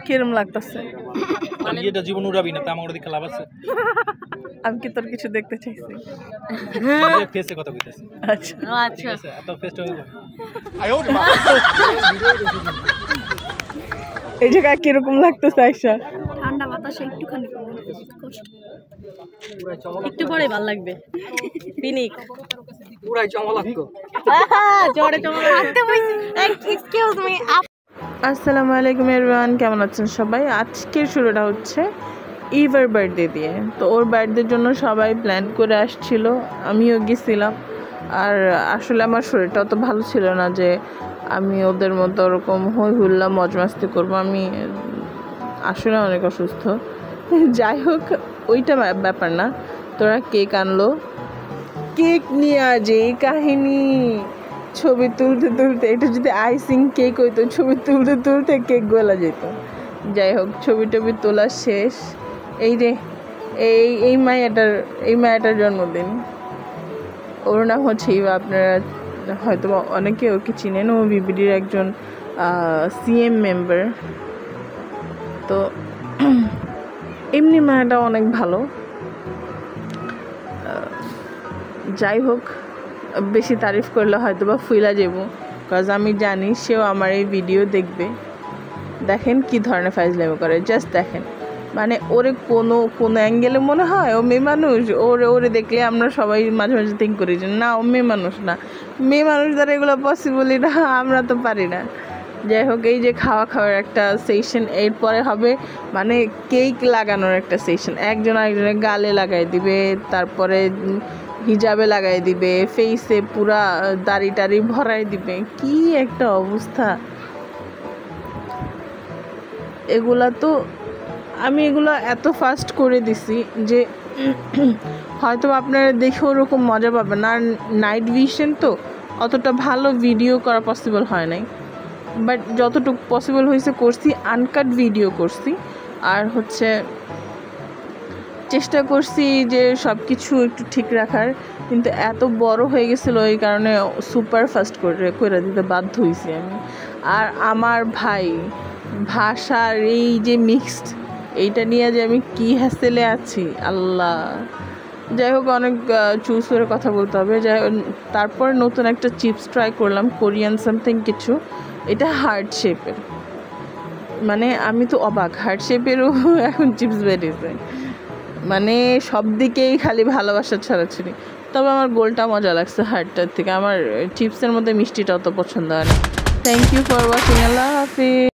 কিরম লাগতেছে? মানে এটা জীবন উড়াবি না, তা আমার দিকে লাভ আছে। আমি কি তোর কিছু দেখতে চাইছি? ফেসে কথা কইতাছি। আচ্ছা আচ্ছা এত ফেসটা হইব। এই জায়গা কিরকম লাগতেছে আয়শা? ঠান্ডা বাতাসে একটুখানি কষ্ট, একটু পরে ভালো লাগবে। পিনিক পুরাই জমা লাগতো। জোরে জোরে হাঁটতে বসে। Excuse me. আসসালামু আলাইকুম এভরিওয়ান, কেমন আছেন সবাই? আজকের শুরুটা হচ্ছে ইভার বার্থডে দিয়ে। তো ওর বার্থডের জন্য সবাই প্ল্যান করে আসছিল, আমিও গেছিলাম। আর আসলে আমার শরীরটা অত ভালো ছিল না যে আমি ওদের মতো ওরকম হই হুল্লা মজ মাস্তি করবো। আমি আসলে অনেক অসুস্থ। যাই হোক, ওইটা ব্যাপার না। তোরা কেক আনলো, কেক নিয়ে আজ এই কাহিনী। ছবি তুলতে তুলতে, এটা যদি আইসিং কেক হইতো, ছবি তুলতে তুলতে কেক গলা যেত। যাই হোক, ছবি টবি তোলা শেষ। এই রে এই মায়াটার জন্মদিন। ওর নাম হচ্ছে ইভা। আপনারা হয়তো অনেকে ওকে চিনেন, ও বিবিডির একজন সিএম মেম্বার। তো এমনি মায়াটা অনেক ভালো। যাই হোক, বেশি তারিফ করলে হয়তো বা ফুইলা যাবো, বিকজ আমি জানি সেও আমার এই ভিডিও দেখবে। দেখেন কি ধরনের ফাইজলামি করে, জাস্ট দেখেন। মানে ওরে কোনো অ্যাঙ্গেলে মনে হয় ও মেয়ে মানুষ। ওরে দেখলে আমরা সবাই মাঝে মাঝে থিঙ্ক করি যে না, ও মেয়ে মানুষ না। মেয়ে মানুষ দ্বারা এগুলো পসিবলই না, আমরা তো পারি না। যাই হোক, এই যে খাওয়ার একটা সেশন, এরপরে হবে মানে কেক লাগানোর একটা সেশন। একজন আরেকজনের গালে লাগাই দিবে, তারপরে হিজাবে লাগাই দিবে, ফেসে পুরা দাড়ি টাড়ি ভরাই দিবে। কি একটা অবস্থা! আমি এগুলো এত ফাস্ট করে দিছি যে হয়তো আপনারা দেখে ওরকম মজা পাবেন না। আর নাইট ভিশন তো অতটা ভালো ভিডিও করা পসিবল হয় নাই, বাট যতটুকু পসিবল হয়েছে করছি। আনকাট ভিডিও করছি, আর হচ্ছে চেষ্টা করছি যে সব কিছু একটু ঠিক রাখার। কিন্তু এত বড় হয়ে গেছিলো, এই কারণে সুপার ফাস্ট করে দিতে বাধ্য হয়েছি আমি। আর আমার ভাই ভাষার এই যে মিক্সড, এইটা নিয়ে যে আমি কি হ্যাসেলে আছি আল্লাহ। যাই হোক, অনেক চুজ করে কথা বলতে হবে। তারপর নতুন একটা চিপস ট্রাই করলাম, কোরিয়ান সামথিং কিছু। এটা হার্ট শেপের। মানে আমি তো অবাক, হার্ট শেপেরও এখন চিপস বেরিয়েছে। মানে সব দিকেই খালি ভালোবাসা ছড়াছড়ি। তবে আমার গোলটা মজা লাগছে হার্টটার থেকে। আমার চিপসের মধ্যে মিষ্টিটা অত পছন্দ হয় না। Thank you for watching. আল্লাহ হাফিজ।